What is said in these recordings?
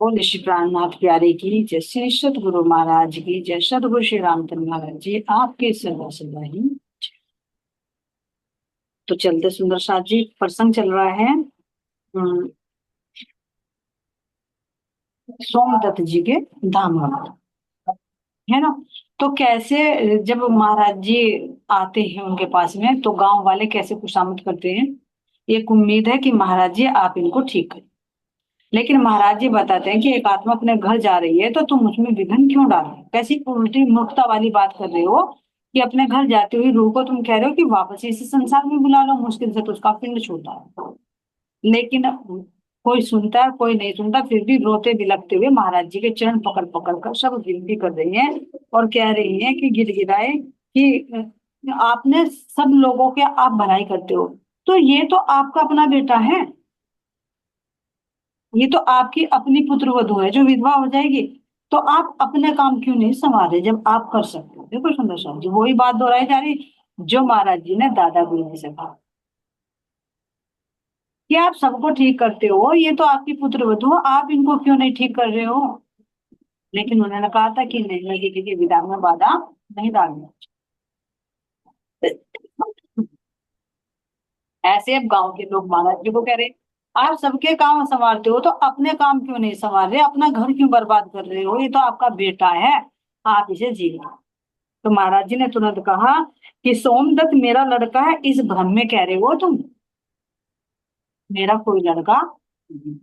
बोले श्री प्राणनाथ प्यारे की जय, श्री सतगुरु महाराज की जय, सतगुरु श्री रामचंद्र महाराज जी आपके सदा सदा ही। तो चलते सुंदर साथ जी प्रसंग चल रहा है सोमदत्त जी के धाम का, है ना। तो कैसे जब महाराज जी आते हैं उनके पास में, तो गांव वाले कैसे खुशामद करते हैं। एक उम्मीद है कि महाराज जी आप इनको ठीक करें, लेकिन महाराज जी बताते हैं कि एक आत्मा अपने घर जा रही है तो तुम उसमें विघ्न क्यों डाल रहे हो। कैसी उल्टी मूर्खता वाली बात कर रहे हो कि अपने घर जाती हुई रूह को तुम कह रहे हो कि वापस इसी संसार में बुला लो, मुश्किल से तो उसका पिंड छूटा है। लेकिन कोई सुनता है कोई नहीं सुनता, फिर भी रोते बिलखते हुए महाराज जी के चरण पकड़ पकड़ कर सब विनती कर रही हैं और कह रही हैं कि गिड़गिड़ाए कि आपने सब लोगों के आप भलाई करते हो, तो ये तो आपका अपना बेटा है, ये तो आपकी अपनी पुत्र वधू है जो विधवा हो जाएगी। तो आप अपने काम क्यों नहीं संवारे जब आप कर सकते हो। देखो सुंदर साहब जी वही बात दोहराई जा रही जो महाराज जी ने दादा गुरु जी से कहा कि आप सबको ठीक करते हो, ये तो आपकी पुत्र वधू हो, आप इनको क्यों नहीं ठीक कर रहे हो। लेकिन उन्होंने कहा था कि नहीं, मैं किसी के विधान में बाधा नहीं डालना। ऐसे अब गांव के लोग महाराज जी को कह रहे आप सबके काम संवारते हो तो अपने काम क्यों नहीं संवार रहे, अपना घर क्यों बर्बाद कर रहे हो, ये तो आपका बेटा है, आप इसे जीलो। तो महाराज जी ने तुरंत कहा कि सोमदत्त मेरा लड़का है, इस भ्रम में कह रहे हो तुम, मेरा कोई लड़का नहीं।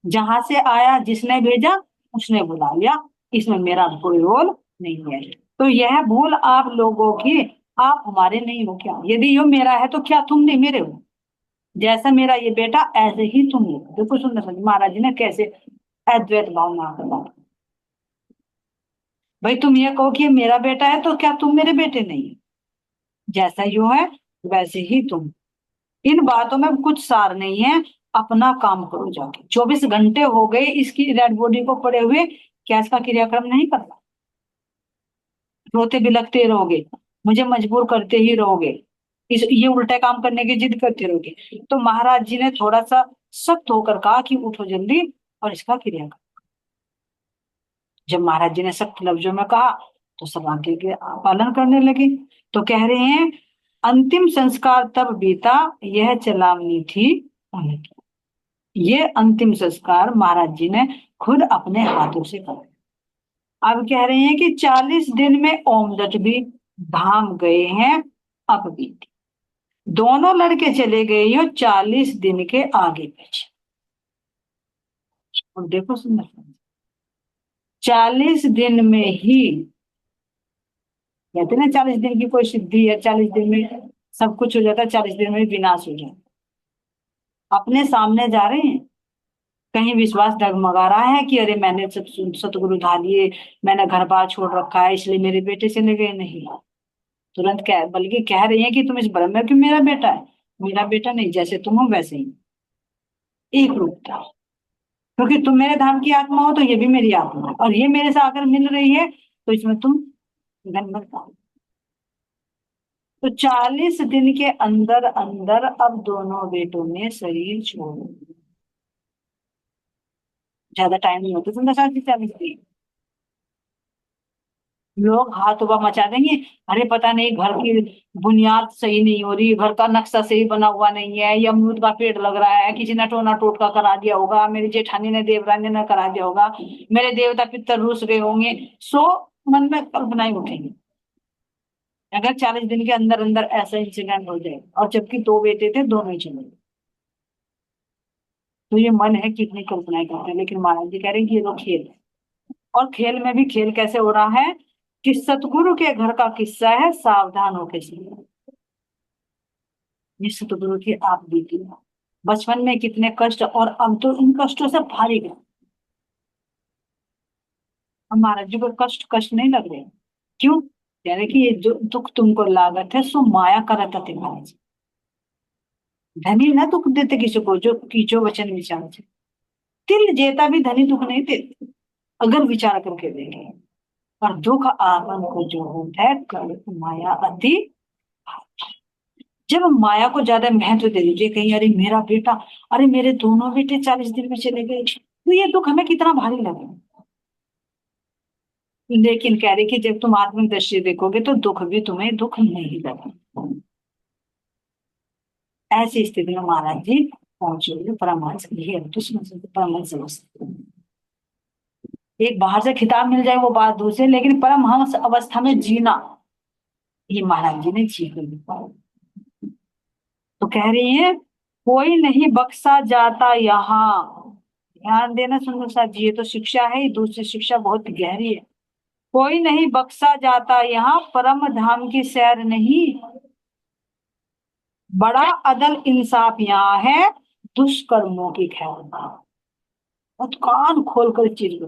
जहां से आया जिसने भेजा उसने बुला लिया, इसमें मेरा कोई रोल नहीं है। तो यह भूल आप लोगों की, आप हमारे नहीं हो क्या। यदि यो मेरा है तो क्या तुम नहीं मेरे हो। जैसा मेरा ये बेटा ऐसे ही तुम हो। देखो सुंदर सुंदर महाराज जी ने कैसे अद्वैत भाव में आकर बात। भाई तुम ये कहो कि ये मेरा बेटा है तो क्या तुम मेरे बेटे नहीं है। जैसा यो है वैसे ही तुम। इन बातों में कुछ सार नहीं है, अपना काम करो जाके। 24 घंटे हो गए इसकी डेड बॉडी को पड़े हुए, क्या इसका क्रियाक्रम नहीं करना। रोते बिलखते रहोगे, मुझे मजबूर करते ही रहोगे, इस ये उल्टा काम करने की जिद करते रहोगे। तो महाराज जी ने थोड़ा सा सख्त होकर कहा कि उठो जल्दी और इसका क्रिया करो। जब महाराज जी ने सख्त लफ्जों में कहा तो सब आगे के पालन करने लगे। तो कह रहे हैं अंतिम संस्कार तब बीता, यह चलावनी थी उनकी। ये अंतिम संस्कार महाराज जी ने खुद अपने हाथों से करा। अब कह रहे हैं कि 40 दिन में ओमदत्त भी धाम गए हैं। अब भी दोनों लड़के चले गए हो 40 दिन के आगे पीछे। और देखो सुंदर, 40 दिन में ही, कहते ना 40 दिन की कोई सिद्धि है, 40 दिन में सब कुछ हो जाता है, 40 दिन में विनाश हो जाता। अपने सामने जा रहे हैं, कहीं विश्वास डगमगा रहा है कि अरे मैंने सब सतगुरु ढा लिए, मैंने घर बार छोड़ रखा है इसलिए मेरे बेटे चले गए। नहीं, तुरंत कह बल्कि कह रही है कि तुम इस भ्रम में कि मेरा बेटा है। मेरा बेटा नहीं, जैसे तुम हो वैसे ही एक रूप था। क्योंकि तुम मेरे धाम की आत्मा हो तो ये भी मेरी आत्मा है, और ये मेरे से आकर मिल रही है तो इसमें तुम धन्यवाद पाओ। तो 40 दिन के अंदर अंदर अब दोनों बेटों ने शरीर छोड़ दिया। ज्यादा टाइम नहीं होता तुम 40 दिन। लोग हाथ उबा मचा देंगे, अरे पता नहीं घर की बुनियाद सही नहीं हो रही, घर का नक्शा सही बना हुआ नहीं है, या अमरूद का पेड़ लग रहा है, किसी ने टोना टोटका करा दिया होगा, मेरी जेठानी ने देवरानी ने करा दिया होगा, मेरे देवता पितर रुस गए होंगे। सो मन में कल्पनाएं उठेंगी अगर 40 दिन के अंदर अंदर ऐसा इंसिडेंट हो जाए, और जबकि दो बेटे थे दोनों ही चले गए। तो ये मन है कितनी कल्पनाएं करते हैं, लेकिन महाराज जी कह रहे हैं कि ये तो खेल है। और खेल में भी खेल कैसे हो रहा है कि सतगुरु के घर का किस्सा है, सावधान होके सुनिए। ये सतगुरु की आप बीती है। बचपन में कितने कष्ट, और अब तो इन कष्टों से भारी गए। अब महाराज जी को कष्ट कष्ट नहीं लग रहे। क्यों? कह रहे कि ये जो दुख तुमको लागत है सो माया करत अति भारी। धनी ना दुख देते किसी को जो कीचो वचन विचार से। तिल जेता भी धनी दुख नहीं देते अगर विचार करके देंगे। और दुख आपन को जो होता है कल माया अति। जब हम माया को ज्यादा महत्व दे दीजिए, कहीं अरे मेरा बेटा, अरे मेरे दोनों बेटे 40 दिन में चले गए, तो ये दुख हमें कितना भारी लगे। लेकिन कह रहे कि जब तुम आत्मिक दृष्टि देखोगे तो दुख भी तुम्हें दुख नहीं लगे। ऐसी स्थिति में महाराज जी पहुंचे परमहंस, ये परमहंस अवस्था। एक बाहर से खिताब मिल जाए वो बात दूसरी, लेकिन परमहंस अवस्था में जीना ये महाराज जी ने जी कर दिखाया। तो कह रही है कोई नहीं बख्शा जाता यहाँ। ध्यान देना सुंदर साहब जी, ये तो शिक्षा है, दूसरी शिक्षा बहुत गहरी है। कोई नहीं बख्शा जाता यहाँ, परम धाम की सैर नहीं, बड़ा अदल इंसाफ यहाँ है, दुष्कर्मों की खैर। बहुत कान खोल कर चीज,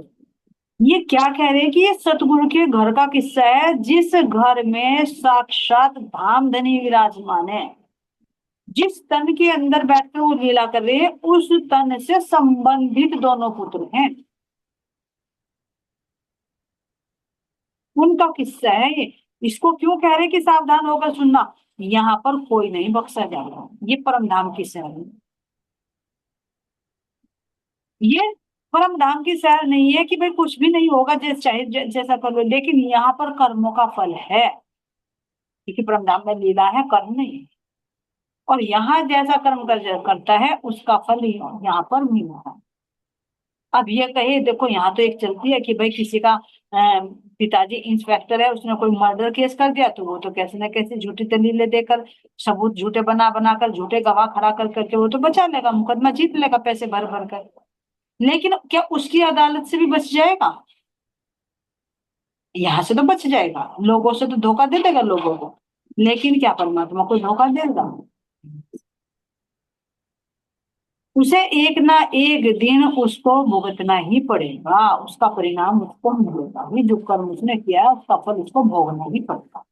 ये क्या कह रहे हैं कि ये सतगुरु के घर का किस्सा है, जिस घर में साक्षात धाम धनी विराजमान है, जिस तन के अंदर बैठकर वो लीला कर रहे हैं, उस तन से संबंधित दोनों पुत्र हैं, उनका किस्सा है ये। इसको क्यों कह रहे हैं कि सावधान होकर सुनना, यहाँ पर कोई नहीं बख्शा जाएगा, ये परम धाम की सैर है। ये परम धाम की सैर नहीं है कि भाई कुछ भी नहीं होगा, जैसे चाहे जैसा कर लो, लेकिन यहाँ पर कर्मों का फल है, क्योंकि परम धाम में लीला है, कर्म नहीं है। और यहाँ जैसा कर्म करता है उसका फल यहाँ पर मिला है। अब ये कहे देखो, यहाँ तो एक चलती है कि भाई किसी का पिताजी इंस्पेक्टर है, उसने कोई मर्डर केस कर दिया, तो वो तो कैसे ना कैसे झूठी दलीलें देकर, सबूत झूठे बना बनाकर, झूठे गवाह खड़ा कर करके वो तो बचा लेगा, मुकदमा जीत लेगा पैसे भर भर कर। लेकिन क्या उसकी अदालत से भी बच जाएगा? यहाँ से तो बच जाएगा, लोगों से तो धोखा दे देगा लोगों को, लेकिन क्या परमात्मा को धोखा देगा? उसे एक ना एक दिन उसको भुगतना ही पड़ेगा, उसका परिणाम उसको मिलेगा ही, जो कर्म उसने किया है उसका फल उसको भोगना ही पड़ेगा।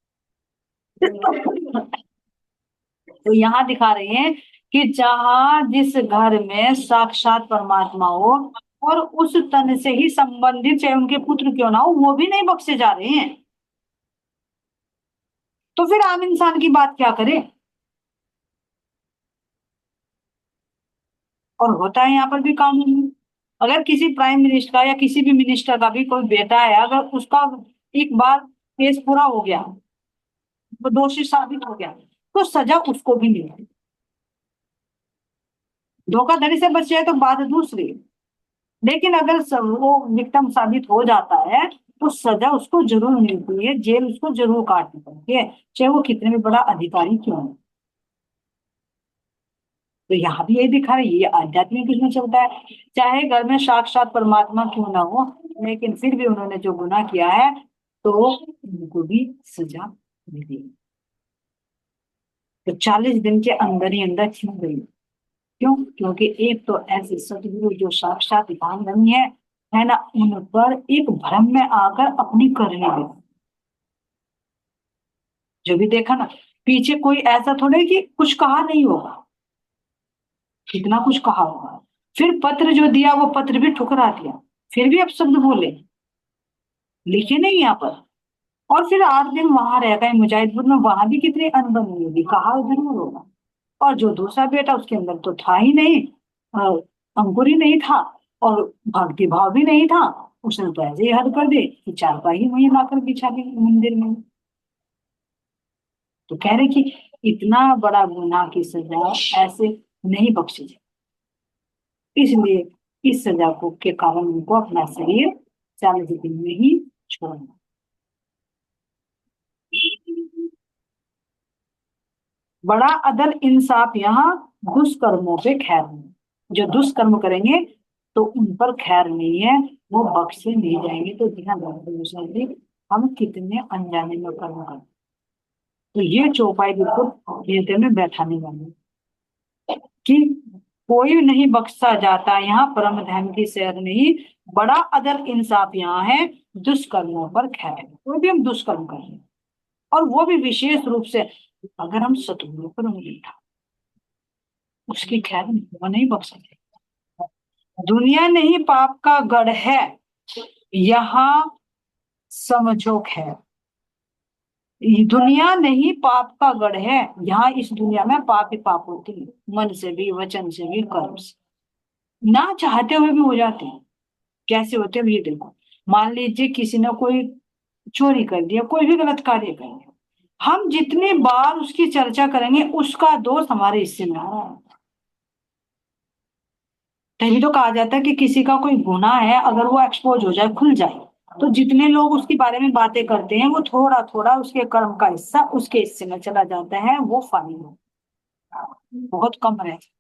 तो यहाँ दिखा रहे हैं कि जहां जिस घर में साक्षात परमात्मा हो और उस तन से ही संबंधित चाहे उनके पुत्र क्यों ना हो, वो भी नहीं बख्शे जा रहे हैं, तो फिर आम इंसान की बात क्या करे? और होता है यहाँ पर भी कानून में, अगर किसी प्राइम मिनिस्टर का या किसी भी मिनिस्टर का भी कोई बेटा है, अगर उसका एक बार केस पूरा हो गया, वो दोषी साबित हो गया, तो सजा उसको भी मिलेगी। धोखाधड़ी से बच जाए तो बात दूसरी, लेकिन अगर वो विक्टिम साबित हो जाता है तो सजा उसको जरूर मिलती है, जेल उसको जरूर काटनी पड़ती है, चाहे वो कितने भी बड़ा अधिकारी क्यों हो। तो यहाँ भी यही दिखा रहा है, ये आध्यात्मिक उसमें चलता है, चाहे घर में साक्षात परमात्मा क्यों ना हो, लेकिन फिर भी उन्होंने जो गुनाह किया है तो उनको भी सजा मिली। तो 40 दिन के अंदर ही अंदर क्यों गई? क्यों? क्योंकि एक तो ऐसे सतगुरु जो साक्षात धाम धनी है ना, उन पर एक भ्रम में आकर अपनी करनी लगी। जो भी देखा ना, पीछे कोई ऐसा थोड़ा है कि कुछ कहा नहीं होगा, कितना कुछ कहा होगा। फिर पत्र जो दिया वो पत्र भी ठुकरा दिया, फिर भी अब शब्द बोले, लिखे नहीं यहाँ पर। और फिर 8 दिन वहां रह गए मुजाहिदपुर में, वहां भी कितनी अनबनी होगी, कहा जरूर होगा। और जो दूसरा बेटा उसके अंदर तो था ही नहीं, अ, अंकुर ही नहीं था, और भक्ति भाव भी नहीं था, उसने तो ऐसे ही हद कर दे कि चारपाई वहीं लाकर बिछा दी मंदिर में। तो कह रहे कि इतना बड़ा गुनाह की सजा ऐसे नहीं बख्शी जाए, इसलिए इस सजा को के कारण उनको अपना शरीर 40 दिन में ही छोड़ना। बड़ा अदल इंसाफ यहाँ, दुष्कर्मों पे खैर नहीं, जो दुष्कर्म करेंगे तो उन पर खैर नहीं है, वो बख्शे नहीं जाएंगे। तो ध्यान रखिए हम कितने अनजाने में कर्म करते, तो ये चौपाई बिल्कुल हृदय में बैठाने वाली कि कोई नहीं बख्शा जाता यहाँ, परम धर्म की सैर नहीं, बड़ा अदल इंसाफ यहाँ है, दुष्कर्मों पर खैर है। कोई भी हम दुष्कर्म कर रहे हैं, और वो भी विशेष रूप से अगर हम सतगुरु पर उंगली उठा, उसकी खैर नहीं, वो नहीं बख्श सकते। दुनिया नहीं पाप का गढ़ है, यहाँ समझो खैर। ये दुनिया नहीं पाप का गढ़ है, यहाँ इस दुनिया में पाप ही पाप होती है, मन से भी, वचन से भी, कर्म से। ना चाहते हुए भी हो जाते हैं। कैसे होते हैं ये देखो। मान लीजिए किसी ने कोई चोरी कर दिया, कोई भी गलत कार्य कर दिया, हम जितनी बार उसकी चर्चा करेंगे उसका दोष हमारे हिस्से में आ रहा है। तभी तो कहा जाता है कि किसी का कोई गुनाह है अगर वो एक्सपोज हो जाए, खुल जाए, तो जितने लोग उसके बारे में बातें करते हैं वो थोड़ा थोड़ा उसके कर्म का हिस्सा उसके हिस्से में चला जाता है, वो फानी हो बहुत कम रहता है।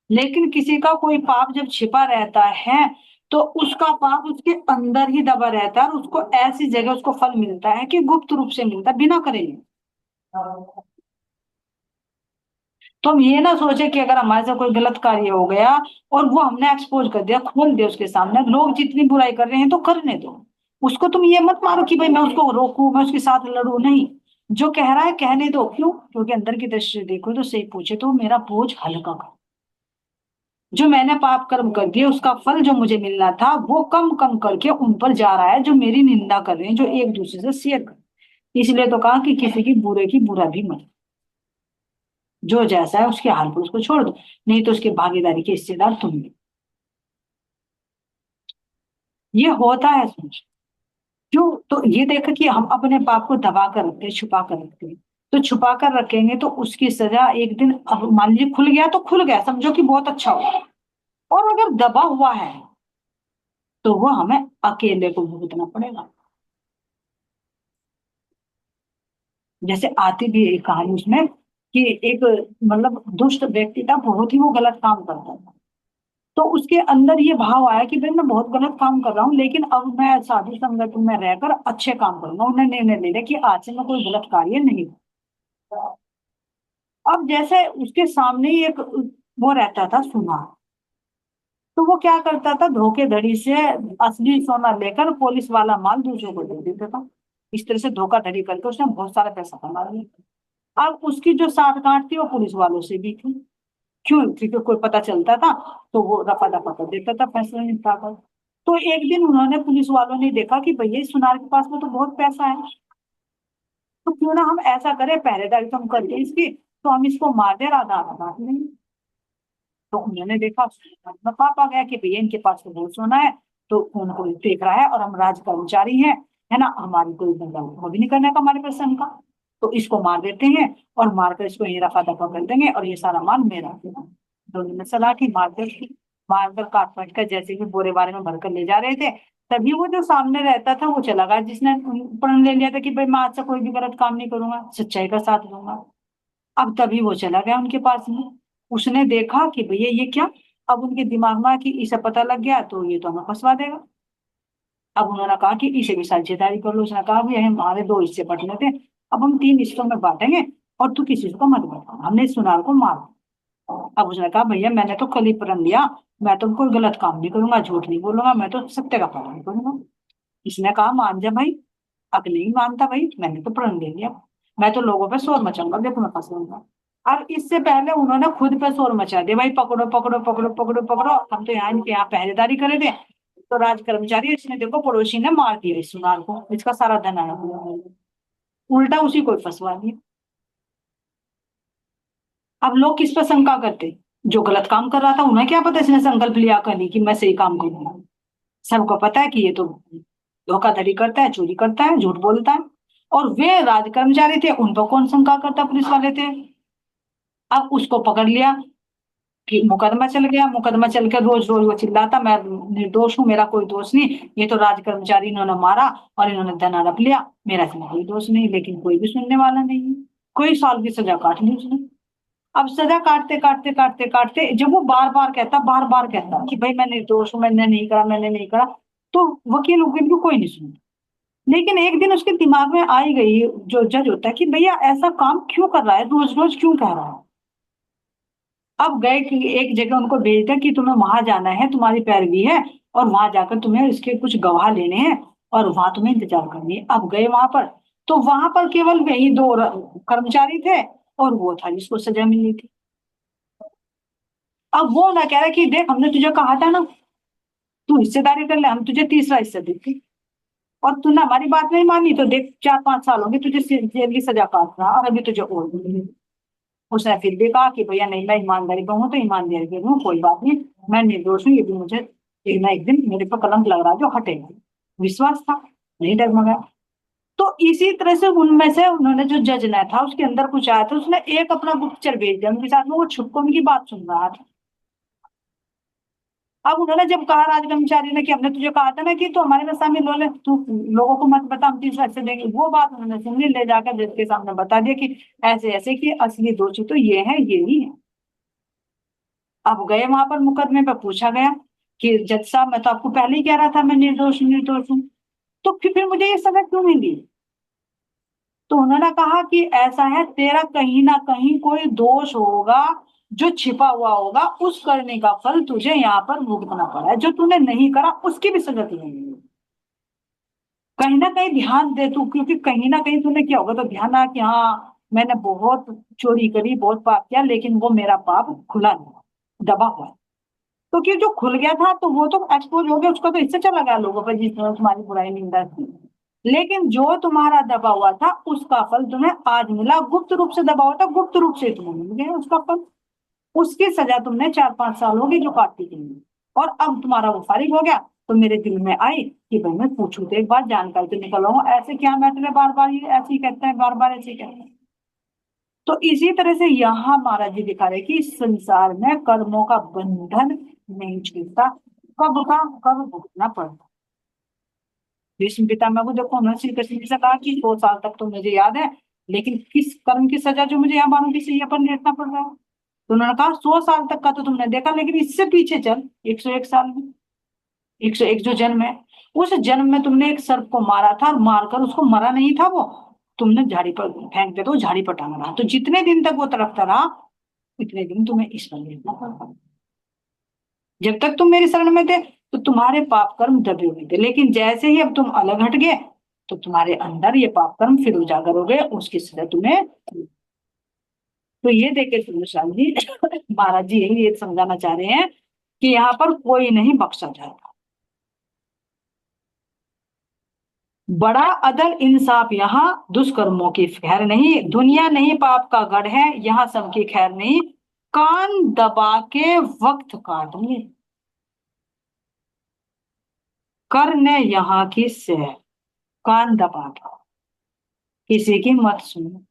लेकिन किसी का कोई पाप जब छिपा रहता है तो उसका पाप उसके अंदर ही दबा रहता है और उसको ऐसी जगह उसको फल मिलता है कि गुप्त रूप से मिलता है, बिना करे। तो हम ये ना सोचे कि अगर हमारे से कोई गलत कार्य हो गया और वो हमने एक्सपोज कर दिया, खोल दिया उसके सामने, लोग जितनी बुराई कर रहे हैं तो करने दो। उसको तुम ये मत मारो कि भाई मैं उसको रोकूं, मैं उसके साथ लड़ू, नहीं। जो कह रहा है कहने दो। क्यों? क्योंकि अंदर की दृष्टि से देखो तो सही पूछे तो मेरा बोझ हल्का कर। जो मैंने पाप कर्म कर दिए उसका फल जो मुझे मिलना था वो कम कम करके उन पर जा रहा है जो मेरी निंदा कर रहे हैं, जो एक दूसरे से शेयर कर। इसलिए तो कहा कि किसी की बुरे की बुरा भी मत। जो जैसा है उसके हाल पर उसको छोड़ दो, नहीं तो उसके भागीदारी के हिस्सेदार तुम भी। ये होता है सोच। क्यों? तो ये देखो कि हम अपने पाप को दबा कर रखते हैं, छुपा कर रखते हैं। तो छुपा कर रखेंगे तो उसकी सजा एक दिन, अब मान लीजिए खुल गया तो खुल गया, समझो कि बहुत अच्छा हुआ। और अगर दबा हुआ है तो वो हमें अकेले को भुगतना पड़ेगा। जैसे आती भी एक कहानी उसमें कि एक, मतलब दुष्ट व्यक्ति था, बहुत ही वो गलत काम करता था। तो उसके अंदर ये भाव आया कि भाई मैं बहुत गलत काम कर रहा हूँ, लेकिन अब मैं साधु संगत में रहकर अच्छे काम करूंगा। उन्होंने निर्णय ले लिया कि आज से मैं कोई गलत कार्य नहीं करूंगा। अब जैसे उसके सामने ही एक वो रहता था सुनार। तो वो क्या करता था, धोखेधड़ी से असली सोना लेकर पुलिस वाला माल दूसरों को दे देता था। इस तरह से धोखाधड़ी करके उसने बहुत सारा पैसा कमा लिया। अब उसकी जो साठ गांठ थी वो पुलिस वालों से भी थी। क्यों? क्योंकि कोई पता चलता था तो वो रफा दफा कर देता था, फैसला निपटा कर। तो एक दिन उन्होंने, पुलिस वालों ने देखा कि भैया इस सुनार के पास में तो बहुत पैसा है, तो क्यों ना हम ऐसा करें, पहरेदारी तो हम करते इसकी, तो हम इसको मार दे, आधा आधा बांट लेंगे। तो उन्होंने देखा, में पाप आ गया कि भैया इनके पास तो बहुत सोना है, तो उनको देख रहा है और हम राज कर्मचारी हैं, है ना, हमारी कोई मतलब वो भी नहीं करने का हमारे प्रसन्न का, तो इसको मार देते हैं और मारकर इसको यही रफा दफा कर देंगे और ये सारा माल मेरा होगा। दोनों ने सलाह की, मारकर उसकी, मारकर काट पाट कर जैसे ही बोरे बारे में भरकर ले जा रहे थे, तभी वो जो सामने रहता था वो चला गया, जिसने प्रण ले लिया था कि भाई मैं आज से कोई भी गलत काम नहीं करूंगा, सच्चाई का साथ दूंगा। अब तभी वो चला गया उनके पास में। उसने देखा कि भैया ये क्या। अब उनके दिमाग में आया कि इसे पता लग गया तो ये तो हमें फंसवा देगा। अब उन्होंने कहा कि इसे भी साझेदारी कर लो। उसने कहा भी हमारे दो हिस्से बंटने थे, अब हम तीन हिस्सों में बांटेंगे और तू किसी को मत बता। हमने इस सुनार को मार दिया। अब उसने कहा भैया मैंने तो कल ही प्रण लिया, मैं तो कोई गलत काम नहीं करूंगा, झूठ नहीं बोलूंगा, मैं तो सत्य का पालन करूंगा। इसने कहा मान जा भाई। अब नहीं मानता भाई, मैंने तो प्रण ले लिया, मैं तो लोगों पे शोर मचाऊंगा, देखो मैं फंसूंगा। अब इससे पहले उन्होंने खुद पे शोर मचा दिया, भाई पकड़ो पकड़ो पकड़ो पकड़ो पकड़ो, हम तो यहाँ इनके यहाँ पहरेदारी करे थे, तो राज कर्मचारी, इसने देखो पड़ोसी ने मार दिया इस सुनार को, इसका सारा धन आया हुआ। उल्टा उसी को फंसवा दिया। अब लोग किस पर शंका करते? जो गलत काम कर रहा था, उन्हें क्या पता इसने संकल्प लिया कभी कि मैं सही काम करूंगा। सबको पता है कि ये तो धोखाधड़ी करता है, चोरी करता है, झूठ बोलता है। और वे राज कर्मचारी थे, उन पर कौन शंका करता, पुलिस वाले थे। अब उसको पकड़ लिया कि मुकदमा चल गया, मुकदमा चल के रोज रोज वो चिल्लाता मैं निर्दोष हूँ, मेरा कोई दोष नहीं, ये तो राज कर्मचारी इन्होंने मारा और इन्होंने धन हड़प लिया, मेरा इसमें कोई दोष नहीं। लेकिन कोई भी सुनने वाला नहीं है। कोई साल की सजा काट ली उसने। अब सजा काटते काटते काटते काटते जब वो बार बार कहता कि भाई मैं निर्दोष हूँ, मैंने नहीं करा, मैंने नहीं करा, तो वकील वकील को कोई नहीं सुनता। लेकिन एक दिन उसके दिमाग में आई गई, जो जज होता है, कि भैया ऐसा काम क्यों कर रहा है, रोज रोज क्यों कह रहा है। अब गए कि एक जगह उनको भेज दिया कि तुम्हें वहां जाना है, तुम्हारी पैरवी है, और वहां जाकर तुम्हें इसके कुछ गवाह लेने हैं और वहां तुम्हें इंतजार करनी है। अब गए वहां पर, तो वहां पर केवल वही दो कर्मचारी थे और वो था जिसको सजा मिली थी। अब वो ना कह रहा कि देख हमने तुझे कहा था ना, तू हिस्सेदारी कर ले, हम तुझे तीसरा हिस्सा देते, और तूने हमारी बात नहीं मानी तो देख 4-5 साल होंगे तुझे जेल की सजा काट रहा और अभी तुझे और भी मिलेगी। उसने फिर भी कहा कि भैया नहीं, मैं ईमानदारी पर हूँ तो ईमानदारी पर हूँ, कोई बात नहीं, मैं निर्दोष हूँ, ये भी मुझे एक ना एक दिन मेरे पर कलंक लग रहा है जो हटेगा। विश्वास था, नहीं डगमगाया। तो इसी तरह से उनमें से उन्होंने जो जज ने था उसके अंदर कुछ आया था, उसने एक अपना गुप्तचर भेज दिया उनके साथ में, वो छुप के उनकी बात सुन रहा था। अब उन्होंने जब कहा राज कर्मचारी ने कि हमने तुझे कहा था ना कि तू हमारे में शामिल हो ले, तू लोगों को मत बता, हम 30 लाख से देंगे, वो बात उन्होंने सुन ली, ले जाकर जज के सामने बता दिया कि ऐसे ऐसे कि असली दोषी तो ये है, ये ही है। अब गए वहां पर, मुकदमे पर पूछा गया कि जज साहब मैं तो आपको पहले ही कह रहा था मैं निर्दोष निर्दोष हूँ, तो फिर मुझे ये सजा क्यों मिली? तो उन्होंने कहा कि ऐसा है, तेरा कहीं ना कहीं कोई दोष होगा जो छिपा हुआ होगा, उस करने का फल तुझे यहाँ पर भुगतना पड़ा है, जो तूने नहीं करा उसकी भी सजा तुझे मिलेगी। कहीं ना कहीं ध्यान दे तू, क्योंकि कहीं ना कहीं तूने किया होगा तो ध्यान आ कि हाँ मैंने बहुत चोरी करी, बहुत पाप किया, लेकिन वो मेरा पाप खुला नहीं, दबा हुआ है। तो कि जो खुल गया था तो वो तो एक्सपोज हो गया, उसका तो इससे चला गया लोगों पर जिसने तुम्हारी बुराई निंदा की। लेकिन जो तुम्हारा दबा हुआ था उसका फल तुम्हें आज मिला, गुप्त रूप से दबा हुआ था, गुप्त रूप से तुम्हें मिल गया उसका फल। उसकी सजा तुमने 4-5 साल होगी जो काटती थी, और अब तुम्हारा वो फारिग हो गया। तो मेरे दिल में आई कि भाई मैं पूछूं तो एक बार जानकारी तो निकल आऊं, ऐसे क्या मैटर है, बार बार ये ऐसे ही कहते हैं, बार बार ऐसे ही कहते हैं। तो इसी तरह से यहाँ महाराज जी दिखा रहे कि इस संसार में कर्मों का बंधन नहीं छूटता, कब का कब भुगतना पड़ता। भीष्म पितामह को देखो, उन्होंने श्री कृष्ण जी से कहा कि 2 साल तक तो मुझे याद है, लेकिन किस कर्म की सजा जो मुझे यहाँ बाणों की सैया पर लेटना पड़ रहा है। तो उन्होंने कहा 100 साल तक का तो तुमने देखा, लेकिन इससे पीछे चल 101 साल में, 101 जो जन्म है, उस जन्म में तुमने एक सर्प को मारा था, और मारकर उसको मरा नहीं था वो, तुमने झाड़ी पर फेंक दिया, तो झाड़ी पर टांग रहा, तो जितने दिन तक वो तड़पता रहा इतने दिन तुम्हें इस पर लेटना पड़ता। जब तक तुम मेरी शरण में थे तो तुम्हारे पाप कर्म दबे हुए थे, लेकिन जैसे ही अब तुम अलग हट गए तो तुम्हारे अंदर ये पाप कर्म फिर उजागर हो गए, उसकी सजा तुम्हें। तो ये देखे सुरेश जी महाराज जी यही ये समझाना चाह रहे हैं कि यहाँ पर कोई नहीं बख्शा जाएगा। बड़ा अदल इंसाफ यहाँ दुष्कर्मों की खैर नहीं, दुनिया नहीं पाप का गढ़ है, यहाँ सबकी खैर नहीं, कान दबा के वक्त काटने करने यहाँ की सैर। कान दबा के किसी की मत सुनो,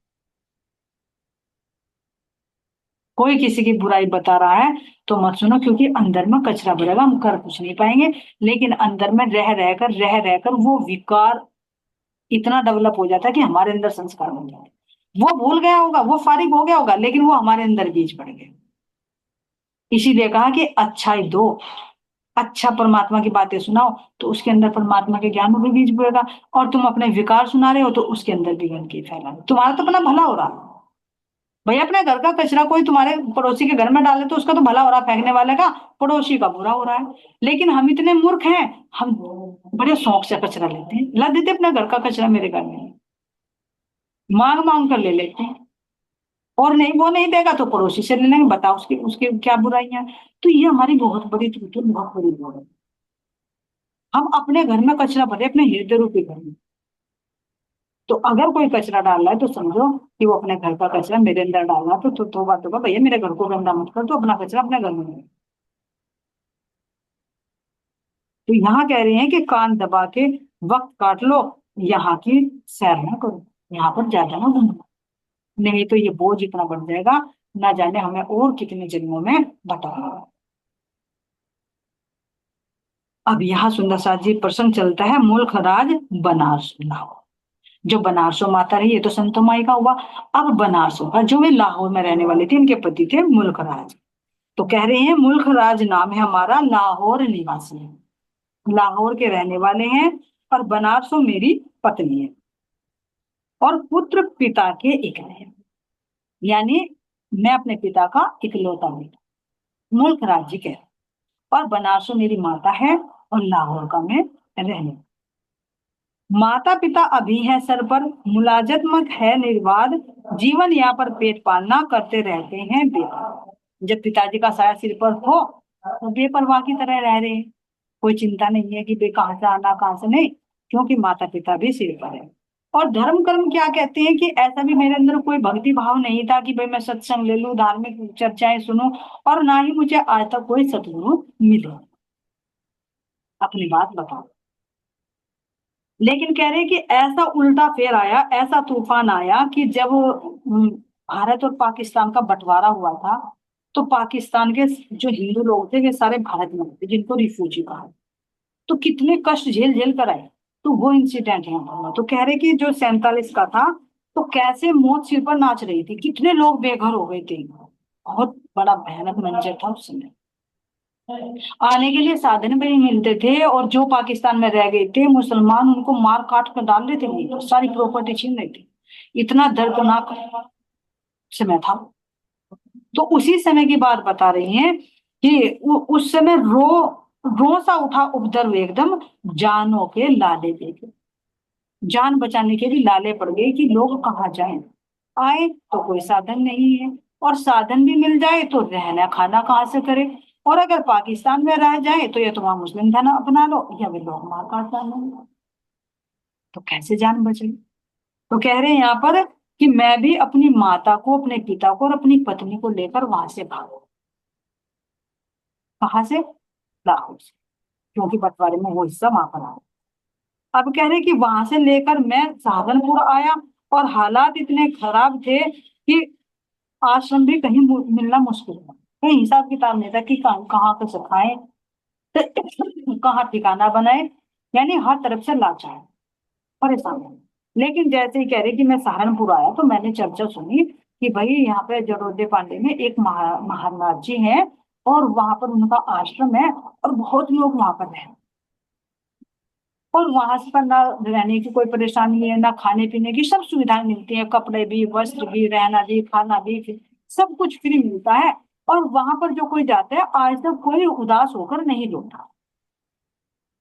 कोई किसी की बुराई बता रहा है तो मत सुनो, क्योंकि अंदर में कचरा भरेगा, हम कर कुछ नहीं पाएंगे। लेकिन अंदर में रह रहकर वो विकार इतना डेवलप हो जाता है कि हमारे अंदर संस्कार बन जाते हैं। वो भूल गया होगा, वो फारिग हो गया होगा, लेकिन वो हमारे अंदर बीज पड़ गए। इसीलिए कहा कि अच्छाई दो, अच्छा परमात्मा की बातें सुनाओ तो उसके अंदर परमात्मा के ज्ञान में भी बीज बोएगा, और तुम अपने विकार सुना रहे हो तो उसके अंदर भी गंदगी फैला रहे हो। तुम्हारा तो अपना भला हो रहा है भाई, अपने घर का कचरा कोई तुम्हारे पड़ोसी के घर में डाले तो उसका तो भला हो रहा है, फेंकने वाले का, पड़ोसी का बुरा हो रहा है। लेकिन हम इतने मूर्ख हैं, हम बड़े शौक से कचरा लेते हैं, ला देते अपने घर का कचरा मेरे घर में, मांग मांग कर ले लेते हैं। और नहीं, वो नहीं देगा तो पड़ोसी से ले लेंगे, बताओ उसकी उसके क्या बुराइयां हैं। तो ये हमारी बहुत बड़ी त्रुटि, बहुत बड़ी भूल है। हम अपने घर में कचरा भरे, अपने हृदय रूपी घर में। तो अगर कोई कचरा डाल रहा है तो समझो कि वो अपने घर का कचरा मेरे अंदर डाल रहा है, तो तौबा तौबा भैया, मेरे घर को गंदा मत कर, तो अपना कचरा अपने घर में। तो यहाँ कह रहे हैं कि कान दबा के वक्त काट लो, यहाँ की सैर ना करो, यहाँ पर ज्यादा ना घूमो, नहीं तो ये बोझ इतना बढ़ जाएगा, ना जाने हमें और कितने जन्मों में बता। अब यहाँ सुंदर साथ जी प्रसंग चलता है मुल्क राज बनारस लाहौर। जो बनारसों माता रही, ये तो संतो माई का हुआ। अब बनारसों का, जो वे लाहौर में रहने वाले थे, इनके पति थे मुल्क राज। तो कह रहे हैं मुल्क राज नाम है हमारा, लाहौर निवासी है, लाहौर के रहने वाले हैं, और बनारसों मेरी पत्नी है, और पुत्र पिता के इकलौते हैं, यानी मैं अपने पिता का इकलौता बेटा, मुल्क राज जी कह रहे हैं। और बनारसों मेरी माता है, और लाहौर का मैं रहने। माता पिता अभी है सर पर, मुलाजत मत है निर्वाद, जीवन यहाँ पर पेट पालना करते रहते हैं बेकार। जब पिताजी का साया सिर पर हो तो बेपरवाह की तरह रह रहे हैं, कोई चिंता नहीं है कि बे कहाँ से आना कहाँ से नहीं, क्योंकि माता पिता भी सिर पर है। और धर्म कर्म क्या कहते हैं कि ऐसा भी मेरे अंदर कोई भक्ति भाव नहीं था कि भाई मैं सत्संग ले लूं, धार्मिक चर्चाएं सुनूं, और ना ही मुझे आज तक कोई सतगुरु मिले। अपनी बात बताओ। लेकिन कह रहे हैं कि ऐसा उल्टा फेर आया, ऐसा तूफान आया कि जब भारत और पाकिस्तान का बंटवारा हुआ था, तो पाकिस्तान के जो हिंदू लोग थे वे सारे भारत में थे, जिनको रिफ्यूजी कहा, तो कितने कष्ट झेल झेल कर आए। तो वो इंसिडेंट है यहाँ पर। तो कह रहे कि जो 47 का था, तो कैसे मौत सिर पर नाच रही थी, कितने लोग बेघर हो गए थे। बहुत बड़ा भयानक मंजर था उस समय। आने के लिए साधन भी नहीं मिलते थे, और जो पाकिस्तान में रह गए थे मुसलमान, उनको मार काट कर डाल रहे थे, नहीं तो सारी प्रॉपर्टी छीन रहे थे। इतना दर्दनाक समय था। तो उसी समय की बात बता रही हैं कि उस समय रो सा उठा उपद्रव एकदम, जानों के लाले देखे, जान बचाने के भी लाले पड़ गए कि लोग कहाँ जाएं। आए तो कोई साधन नहीं है, और साधन भी मिल जाए तो रहना खाना कहाँ से करे। और अगर पाकिस्तान में रह जाए तो या तो वहां मुस्लिम धर्म अपना लो, या वे लोग मार काट डालो, तो कैसे जान बचे। तो कह रहे हैं यहाँ पर कि मैं भी अपनी माता को, अपने पिता को और अपनी पत्नी को लेकर वहां से भागो। कहाँ से? लाहौर से, क्योंकि बंटवारे में वो हिस्सा वहां पर आ। अब कह रहे कि वहां से लेकर मैं सहारनपुर आया, और हालात इतने खराब थे कि आश्रम भी कहीं मिलना मुश्किल था। कहीं हिसाब किताब नहीं था कि कहाँ कहाँ पे से खाएं, कहाँ ठिकाना बनाए। यानी हर तरफ से लाचार, परेशान है। लेकिन जैसे ही कह रहे कि मैं सहारनपुर आया, तो मैंने चर्चा सुनी कि भाई यहाँ पे जरोदे पांडे में एक महाराज जी हैं, और वहां पर उनका आश्रम है, और बहुत लोग वहां पर हैं। और वहां पर ना रहने की कोई परेशानी है, ना खाने पीने की, सब सुविधाएं मिलती है, कपड़े भी, वस्त्र भी, रहना भी, खाना भी, सब कुछ फ्री मिलता है। और वहां पर जो कोई जाता है, आज तक कोई उदास होकर नहीं लौटा,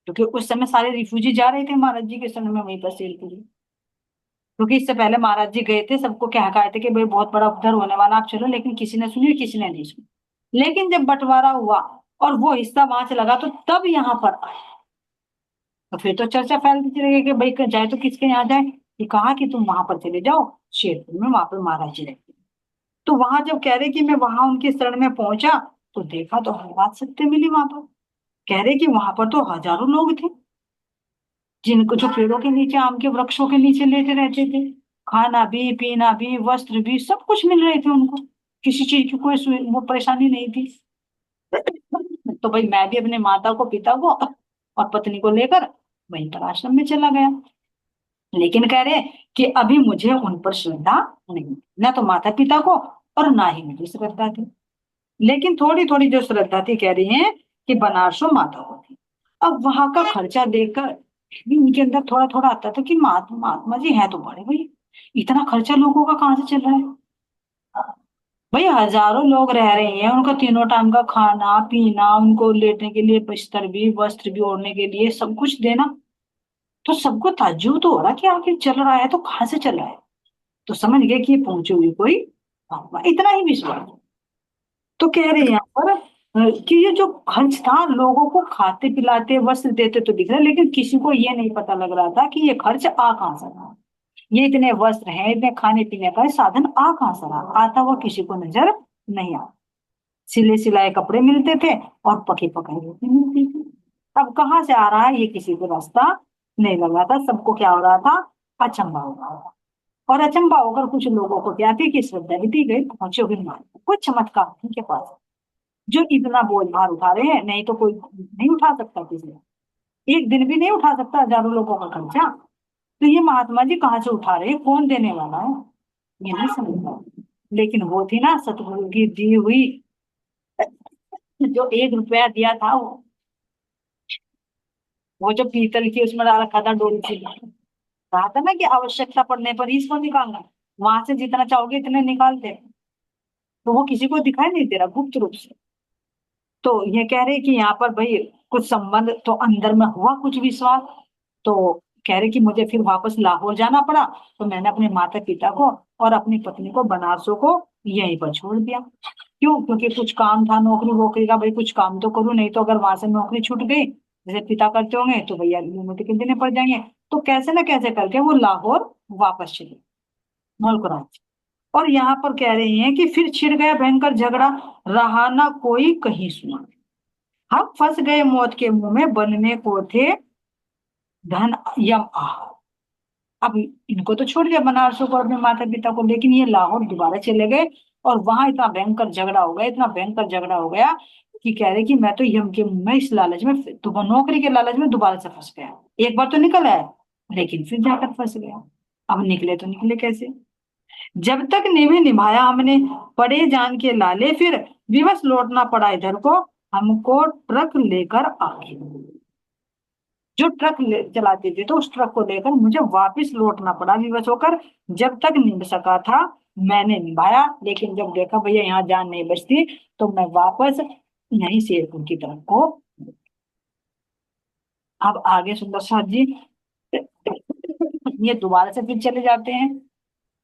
क्योंकि उस समय सारे रिफ्यूजी जा रहे थे महाराज जी के समय में वहीं पर शेरपुरी। क्योंकि इससे पहले महाराज जी गए थे, सबको कह कहे थे कि भाई बहुत बड़ा उद्धार होने वाला, आप चलो, लेकिन किसी ने सुनी, किसी ने नहीं सुनी। लेकिन जब बंटवारा हुआ और वो हिस्सा वहां से लगा, तो तब यहाँ पर आए। तो फिर तो चर्चा फैलती चली गई कि भाई जाए तो किसके यहाँ जाए। ये कहा कि तुम वहां पर चले जाओ, शेरपुर में, वहां पर महाराज जी रहते हैं। तो वहां जब कह रहे कि मैं वहां उनके शरण में पहुंचा, तो देखा तो हर बात सत्य मिली वहां पर। कह रहे कि वहां पर तो हजारों लोग थे, जिनको जो पेड़ों के नीचे, आम के वृक्षों के नीचे लेटे रहते थे। खाना भी, पीना भी, वस्त्र भी, सब कुछ मिल रहे थे उनको। किसी चीज की कोई वो परेशानी नहीं थी। तो भाई मैं भी अपने माता को, पिता को और पत्नी को लेकर वहीं पर आश्रम में चला गया। लेकिन कह रहे कि अभी मुझे उन पर श्रद्धा नहीं, ना तो माता पिता को, और ना ही मुझे श्रद्धा थी। लेकिन थोड़ी थोड़ी जो श्रद्धा थी, कह रही है कि बनारसों माता को थी। अब वहां का खर्चा देखकर भी उनके अंदर थोड़ा थोड़ा आता था कि महात्मा जी है तो बड़े भाई, इतना खर्चा लोगों का कहाँ से चल रहा है। भाई हजारों लोग रह रहे हैं, उनका तीनों टाइम का खाना पीना, उनको लेटने के लिए बिस्तर भी, वस्त्र भी, ओढ़ने के लिए सब कुछ देना। तो सबको ताज्जुब तो हो रहा कि आखिर चल रहा है तो कहाँ से चल रहा है। तो समझ गए कि ये पहुंची हुई कोई महात्मा, इतना ही विश्वास। तो कह रहे हैं यहाँ पर कि ये जो खर्च था, लोगों को खाते पिलाते वस्त्र देते तो दिख रहा है, लेकिन किसी को ये नहीं पता लग रहा था कि ये खर्च आ कहाँ से रहा। ये इतने वस्त्र हैं, इतने खाने पीने का साधन आ कहाँ से रहा, आता हुआ किसी को नजर नहीं आता। सिले सिलाए कपड़े मिलते थे, और पकी पकाई रोटी मिलती थी। अब कहाँ से आ रहा है, ये किसी को रास्ता नहीं लग रहा था। सबको क्या हो रहा था, अचंभा हो रहा था। और अचंभा होकर कुछ लोगों को क्या थी कि श्रद्धा भी दी गई, पहुंचे हुए मान, कुछ चमत्कार उनके पास, जो इतना बोझ भार उठा रहे हैं, नहीं तो कोई नहीं उठा सकता, किसी एक दिन भी नहीं उठा सकता हजारों लोगों का खर्चा। तो ये महात्मा जी कहाँ से उठा रहे हैं, कौन देने वाला है, ये नहीं समझ। लेकिन वो थी ना सतगुरु की दी हुई, जो 1 रुपया दिया था, वो जो पीतल की उसमें डाल रखा था डोरी से, कहा था ना कि आवश्यकता पड़ने पर ही इसको निकालना, वहां से जितना चाहोगे इतने निकाल दे। तो वो किसी को दिखाई नहीं दे रहा, गुप्त रूप से। तो ये कह रहे कि यहाँ पर भाई कुछ संबंध तो अंदर में हुआ, कुछ विश्वास। तो कह रहे कि मुझे फिर वापस लाहौर जाना पड़ा। तो मैंने अपने माता पिता को और अपनी पत्नी को, बनारसों को यहीं पर छोड़ दिया। क्यों? क्योंकि कुछ काम था, नौकरी वोकरी का, भाई कुछ काम तो करूँ, नहीं तो अगर वहां से नौकरी छूट गई जैसे पिता करते होंगे, तो भैया यूनिवर्सिटी के देने पड़ जाएंगे। तो कैसे ना कैसे करके वो लाहौर वापस चले, मुल्क राज। और यहाँ पर कह रही हैं कि फिर छिड़ गया भयंकर झगड़ा, रहा ना कोई कहीं सुना, हम फंस गए मौत के मुंह में, बनने को थे धन यम आह। अब इनको तो छोड़ दिया बनारस को, अपने माता पिता को, लेकिन ये लाहौर दोबारा चले गए। और वहां इतना भयंकर झगड़ा हो गया, इतना भयंकर झगड़ा हो गया कि कह रहे कि मैं तो यम के मुंह में इस लालच में दोबारा नौकरी के लालच में दोबारा से फंस गया। एक बार तो निकल आया, लेकिन फिर जाकर फंस गया। अब निकले तो निकले कैसे? जब तक निभे निभाया हमने, पड़े जान के लाले फिर, विवश लौटना पड़ा इधर को, हमको ट्रक लेकर आगे। जो ट्रक चलाते थे तो उस ट्रक को लेकर मुझे वापस लौटना पड़ा विवश होकर। जब तक निभ सका था मैंने निभाया, लेकिन जब देखा भैया यहाँ जान नहीं बचती, तो मैं वापस यहीं शेरपुर की तरफ को। अब आगे सुंदर साथ जी ये दोबारा से फिर चले जाते हैं,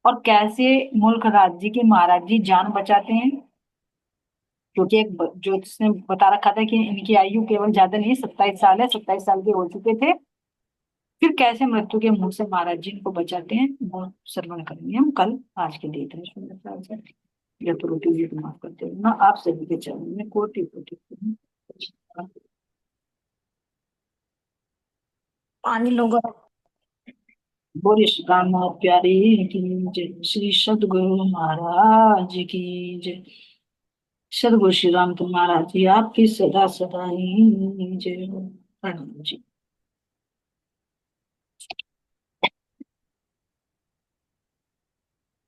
और कैसे मुल्क राज्य के महाराज जी जान बचाते हैं। क्योंकि जो जिसने बता रखा था कि इनकी आयु केवल ज्यादा नहीं 27 साल है, 27 साल के हो चुके थे। फिर कैसे मृत्यु के मुंह से महाराज जी को बचाते हैं, वो श्रवण करेंगे हम कल। आज के लिए इतना सुंदर सा है। या तो रोटी जी को माफ करते हो ना, आप सभी के चरणों में कोटि कोटि पानी लोग। बोले श्री राम प्यारे की जय, श्री सदगुरु महाराज की जय। सदगुरु श्री राम महाराज जी आपकी सदा सदा ही जय हो। प्रणाम जी।